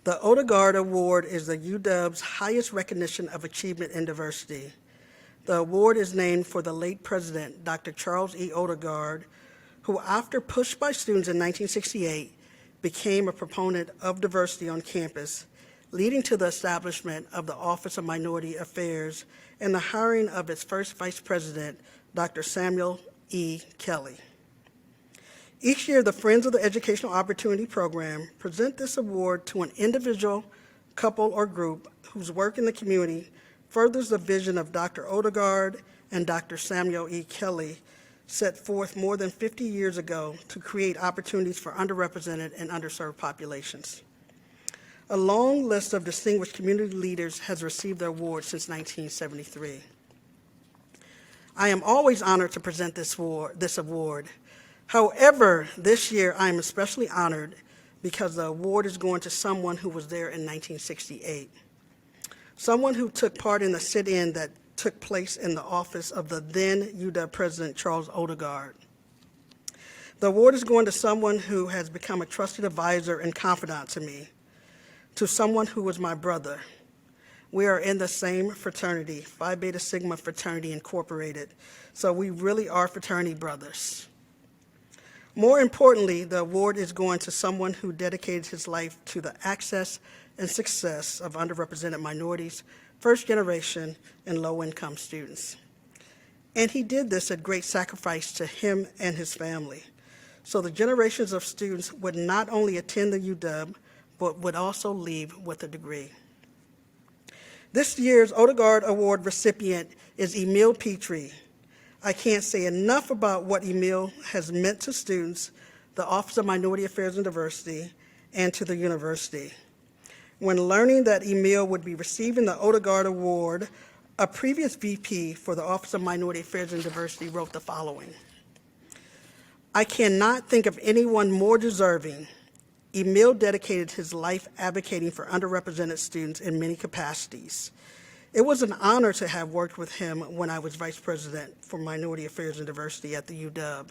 The Odegaard Award is the UW's highest recognition of achievement in diversity. The award is named for the late president, Dr. Charles E. Odegaard, who, after pushed by students in 1968, became a proponent of diversity on campus, leading to the establishment of the Office of Minority Affairs and the hiring of its first vice president, Dr. Samuel E. Kelly. Each year, the Friends of the Educational Opportunity Program present this award to an individual, couple, or group whose work in the community furthers the vision of Dr. Odegaard and Dr. Samuel E. Kelly set forth more than 50 years ago to create opportunities for underrepresented and underserved populations. A long list of distinguished community leaders has received the award since 1973. I am always honored to present this award. However, this year I am especially honored because the award is going to someone who was there in 1968, someone who took part in the sit-in that took place in the office of the then UW President Charles Odegaard. The award is going to someone who has become a trusted advisor and confidant to me, to someone who was my brother. We are in the same fraternity, Phi Beta Sigma Fraternity Incorporated, so we really are fraternity brothers. More importantly, the award is going to someone who dedicated his life to the access and success of underrepresented minorities, first generation, and low-income students. And he did this at great sacrifice to him and his family. So the generations of students would not only attend the UW, but would also leave with a degree. This year's Odegaard Award recipient is Emile Pitre. I can't say enough about what Emile has meant to students, the Office of Minority Affairs and Diversity, and to the university. When learning that Emile would be receiving the Odegaard Award, a previous VP for the Office of Minority Affairs and Diversity wrote the following: "I cannot think of anyone more deserving. Emile dedicated his life advocating for underrepresented students in many capacities. It was an honor to have worked with him when I was Vice President for Minority Affairs and Diversity at the UW.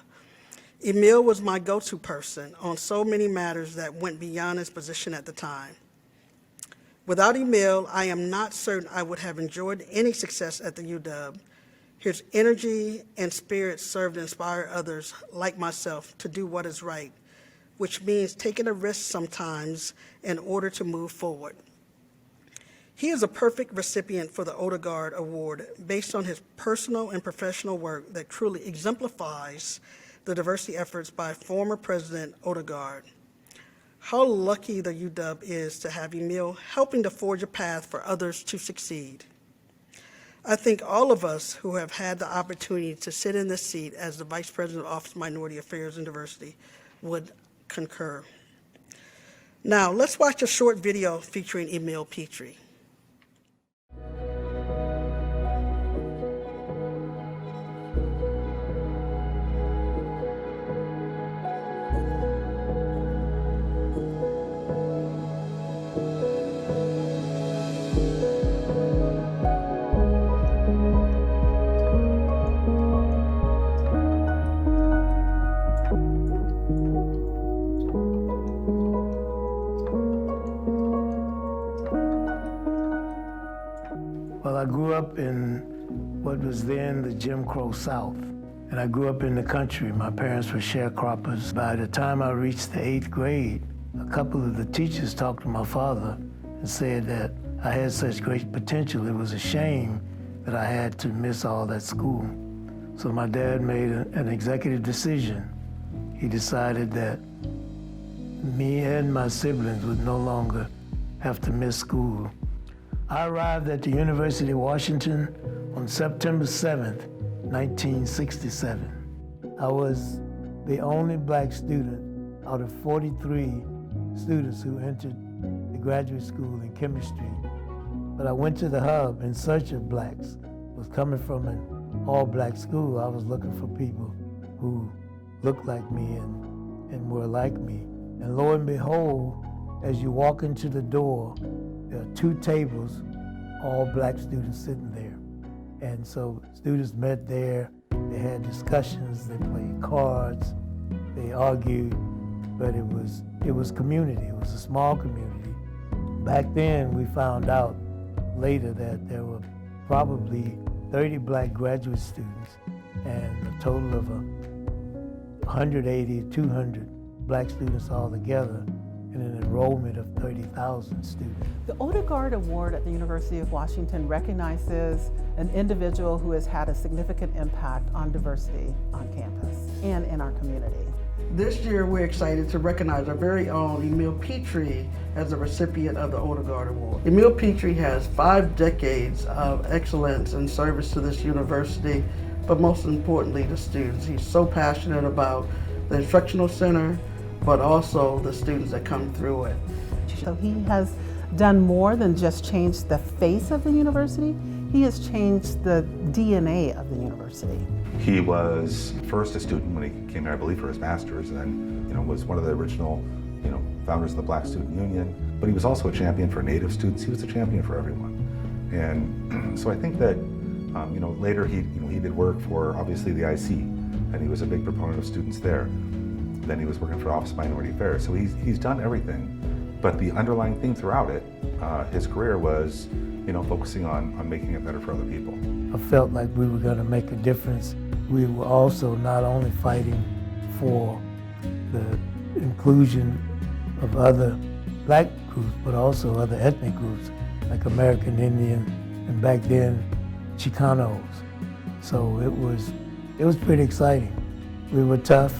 Emile was my go-to person on so many matters that went beyond his position at the time. Without Emile, I am not certain I would have enjoyed any success at the UW. His energy and spirit served to inspire others like myself to do what is right, which means taking a risk sometimes in order to move forward. He is a perfect recipient for the Odegaard Award based on his personal and professional work that truly exemplifies the diversity efforts by former President Odegaard. How lucky the UW is to have Emile helping to forge a path for others to succeed. I think all of us who have had the opportunity to sit in this seat as the Vice President of Office of Minority Affairs and Diversity would concur." Now, let's watch a short video featuring Emile Pitre. Well, I grew up in what was then the Jim Crow South, and I grew up in the country. My parents were sharecroppers. By the time I reached the 8th grade, a couple of the teachers talked to my father and said that I had such great potential. It was a shame that I had to miss all that school. So my dad made an executive decision. He decided that me and my siblings would no longer have to miss school. I arrived at the University of Washington on September 7th, 1967. I was the only black student out of 43 students who entered the graduate school in chemistry. But I went to the hub in search of blacks. I was coming from an all-black school. I was looking for people who looked like me and were like me. And lo and behold, as you walk into the door, there are 2 tables, all black students sitting there. And so students met there, they had discussions, they played cards, they argued, but it was community. It was a small community, Back then, we found out later that there were probably 30 black graduate students and a total of 180, 200 black students altogether, and an enrollment of 30,000 students. The Odegaard Award at the University of Washington recognizes an individual who has had a significant impact on diversity on campus and in our community. This year, we're excited to recognize our very own Emile Pitre as the recipient of the Odegaard Award. Emile Pitre has 5 decades of excellence and service to this university, but most importantly, the students. He's so passionate about the instructional center, but also the students that come through it. So he has done more than just change the face of the university. He has changed the DNA of the university. He was first a student when he came here, I believe, for his master's, and then, was one of the original, founders of the Black Student Union. But he was also a champion for Native students. He was a champion for everyone. And so I think that, later he did work for obviously the IC, and he was a big proponent of students there. Then he was working for Office of Minority Affairs. So he's done everything. But the underlying theme throughout it, his career was, focusing on making it better for other people. I felt like we were going to make a difference. We were also not only fighting for the inclusion of other black groups, but also other ethnic groups like American Indian and back then Chicanos. So it was pretty exciting. We were tough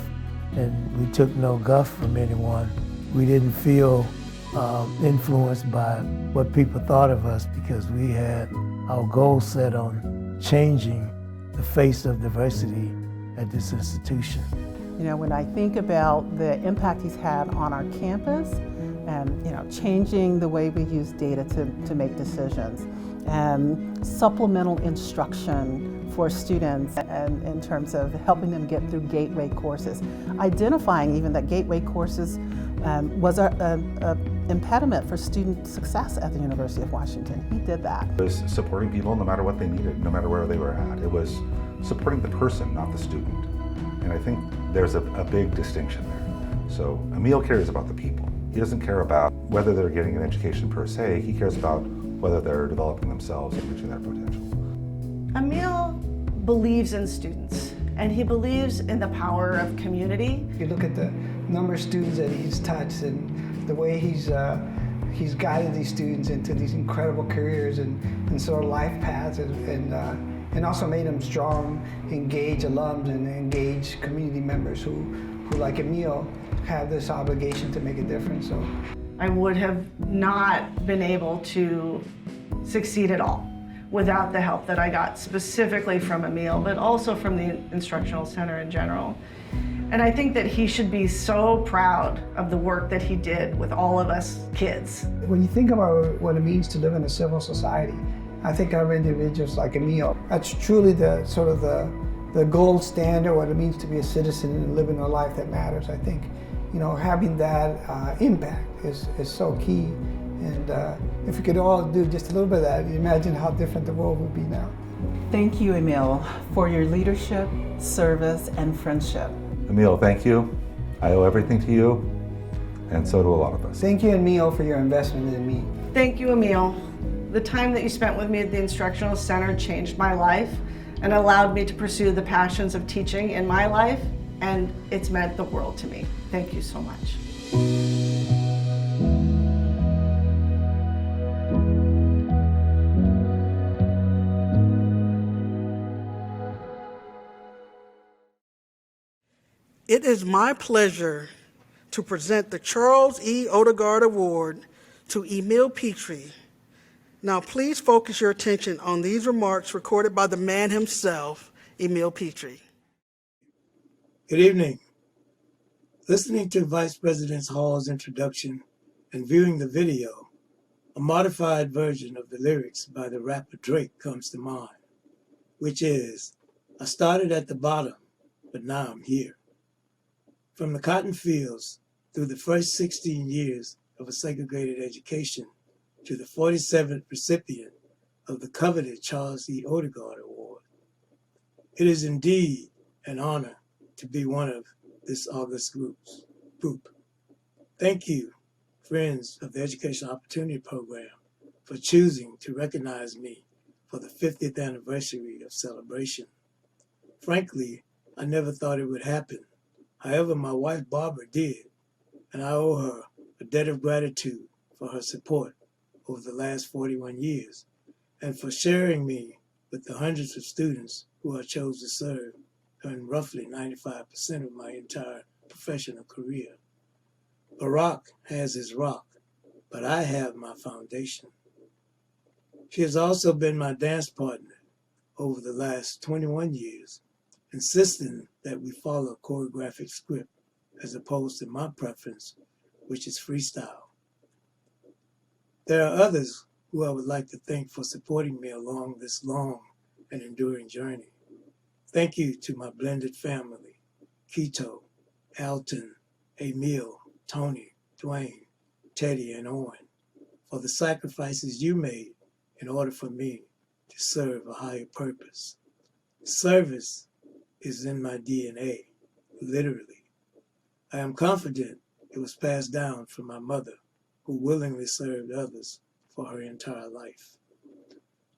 and we took no guff from anyone. We didn't feel influenced by what people thought of us because we had our goal set on changing the face of diversity at this institution. When I think about the impact he's had on our campus and, changing the way we use data to make decisions and supplemental instruction for students and in terms of helping them get through gateway courses, identifying even that gateway courses was an impediment for student success at the University of Washington. He did that. It was supporting people no matter what they needed, no matter where they were at. It was supporting the person, not the student. And I think there's a big distinction there. So Emile cares about the people. He doesn't care about whether they're getting an education per se. He cares about whether they're developing themselves and reaching their potential. Emile believes in students, and he believes in the power of community. You look at the number of students that he's touched and the way he's guided these students into these incredible careers and sort of life paths and also made them strong, engaged alums and engaged community members who like Emile, have this obligation to make a difference. So I would have not been able to succeed at all without the help that I got specifically from Emile, but also from the Instructional Center in general. And I think that he should be so proud of the work that he did with all of us kids. when you think about what it means to live in a civil society, I think of individuals like Emile. That's truly the sort of the gold standard, what it means to be a citizen and living a life that matters. I think, having that impact is so key. And if we could all do just a little bit of that, imagine how different the world would be now. Thank you, Emile, for your leadership, service, and friendship. Emile, thank you. I owe everything to you, and so do a lot of us. Thank you, Emile, for your investment in me. Thank you, Emile. The time that you spent with me at the Instructional Center changed my life and allowed me to pursue the passions of teaching in my life, and it's meant the world to me. Thank you so much. It is my pleasure to present the Charles E. Odegaard Award to Emile Pitre. Now please focus your attention on these remarks recorded by the man himself, Emile Pitre. Good evening. Listening to Vice President Hall's introduction and viewing the video, a modified version of the lyrics by the rapper Drake comes to mind, which is, I started at the bottom, but now I'm here. From the cotton fields through the first 16 years of a segregated education to the 47th recipient of the coveted Charles E. Odegaard Award. It is indeed an honor to be one of this august group. Thank you Friends of the Educational Opportunity Program for choosing to recognize me for the 50th anniversary of celebration. Frankly, I never thought it would happen. However, my wife Barbara did, and I owe her a debt of gratitude for her support over the last 41 years and for sharing me with the hundreds of students who I chose to serve during roughly 95% of my entire professional career. Barack has his rock, but I have my foundation. She has also been my dance partner over the last 21 years, insisting that we follow a choreographic script as opposed to my preference, which is freestyle. There are others who I would like to thank for supporting me along this long and enduring journey. Thank you to my blended family, Keto, Alton, Emile, Tony, Dwayne, Teddy, and Owen, for the sacrifices you made in order for me to serve a higher purpose. Service is in my DNA, literally. I am confident it was passed down from my mother, who willingly served others for her entire life.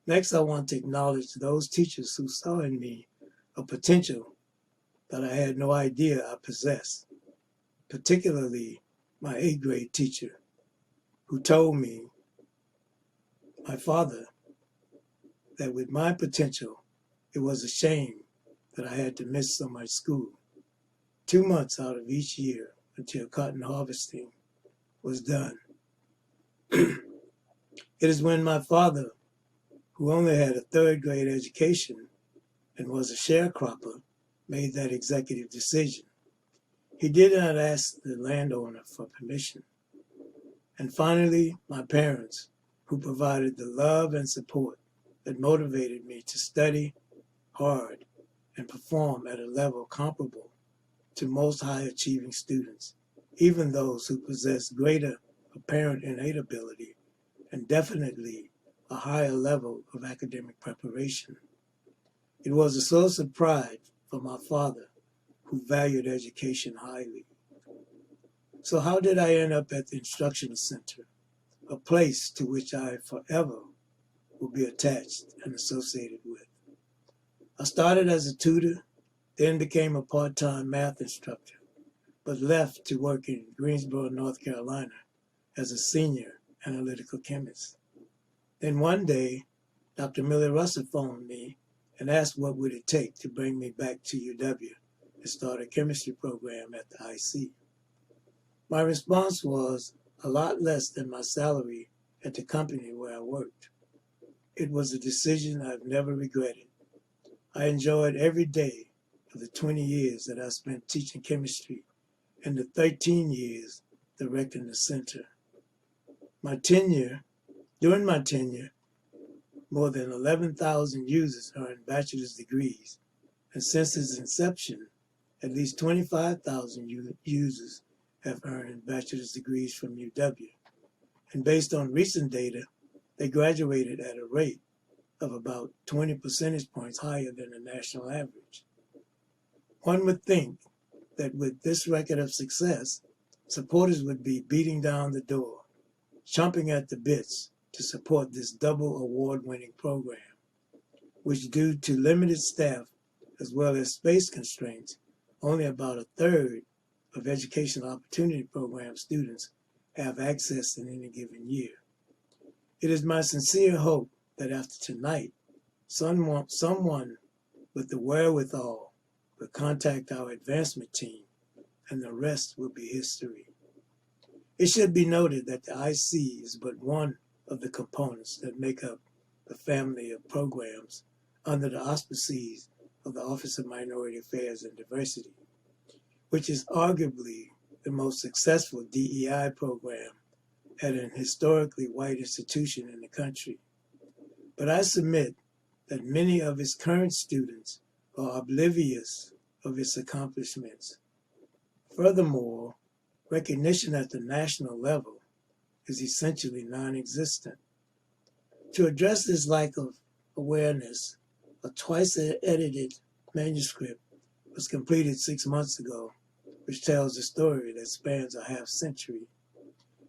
Next, I want to acknowledge those teachers who saw in me a potential that I had no idea I possessed, particularly my 8th grade teacher, who told me, my father, that with my potential, it was a shame that I had to miss so much school, 2 months out of each year until cotton harvesting was done. It is when my father, who only had a 3rd grade education and was a sharecropper, made that executive decision. He did not ask the landowner for permission. And finally, my parents, who provided the love and support that motivated me to study hard and perform at a level comparable to most high-achieving students, even those who possess greater apparent innate ability and definitely a higher level of academic preparation. It was a source of pride for my father, who valued education highly. So how did I end up at the Instructional Center, a place to which I forever will be attached and associated with? I started as a tutor, then became a part-time math instructor, but left to work in Greensboro, North Carolina as a senior analytical chemist. Then one day, Dr. Millie Russell phoned me and asked what would it take to bring me back to UW and start a chemistry program at the IC. My response was a lot less than my salary at the company where I worked. It was a decision I've never regretted. I enjoyed every day of the 20 years that I spent teaching chemistry and the 13 years directing the center. During my tenure, more than 11,000 users earned bachelor's degrees, and since its inception, at least 25,000 users have earned bachelor's degrees from UW. And based on recent data, they graduated at a rate of about 20 percentage points higher than the national average. One would think that with this record of success, supporters would be beating down the door, chomping at the bits to support this double award-winning program, which due to limited staff as well as space constraints, only about a third of Educational Opportunity Program students have access in any given year. It is my sincere hope that after tonight, someone with the wherewithal will contact our advancement team, and the rest will be history. It should be noted that the IC is but one of the components that make up the family of programs under the auspices of the Office of Minority Affairs and Diversity, which is arguably the most successful DEI program at an historically white institution in the country. But I submit that many of its current students are oblivious of its accomplishments. Furthermore, recognition at the national level is essentially non-existent. To address this lack of awareness, a twice-edited manuscript was completed 6 months ago, which tells a story that spans a half century.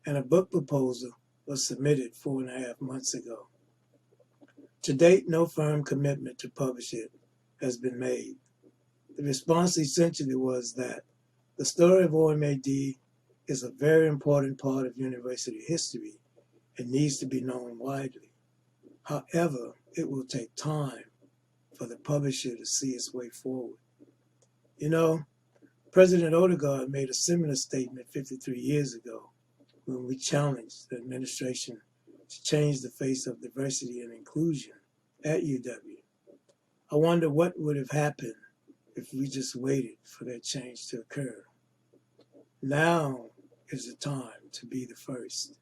and a book proposal was submitted 4.5 months ago. To date, no firm commitment to publish it has been made. The response essentially was that the story of OMA&D is a very important part of university history and needs to be known widely. However, it will take time for the publisher to see its way forward. You know, President Odegaard made a similar statement 53 years ago when we challenged the administration to change the face of diversity and inclusion at UW. I wonder what would have happened if we just waited for that change to occur. Now is the time to be the first.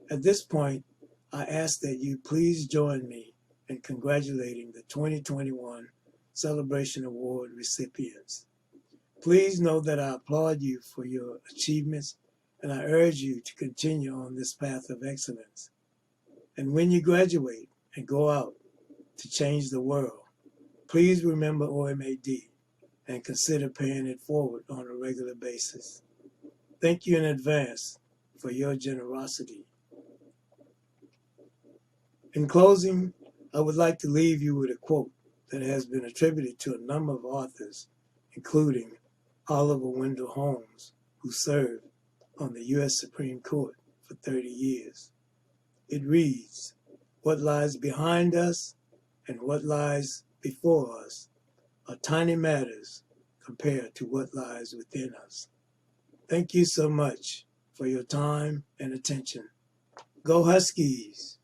At this point, I ask that you please join me in congratulating the 2021 Celebration Award recipients. Please know that I applaud you for your achievements, and I urge you to continue on this path of excellence. And when you graduate and go out to change the world, please remember OMA&D and consider paying it forward on a regular basis. Thank you in advance for your generosity. In closing, I would like to leave you with a quote that has been attributed to a number of authors, including Oliver Wendell Holmes, who served on the U.S. Supreme Court for 30 years. It reads, "What lies behind us and what lies before us are tiny matters compared to what lies within us." Thank you so much for your time and attention. Go Huskies!